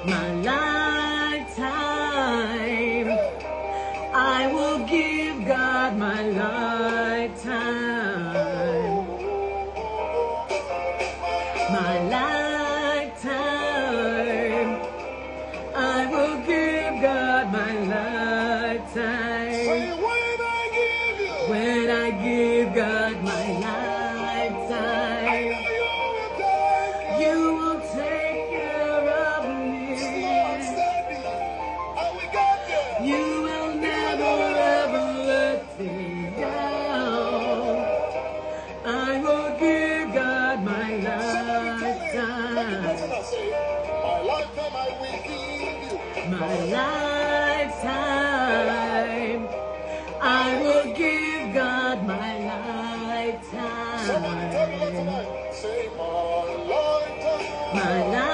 My lifetime, I will give God my lifetime. My lifetime, I will give God my lifetime. When I give God my lifetime, you will take care of me. You will never ever let me down. I will give God my lifetime. My lifetime, I will give God my lifetime. My lifetime.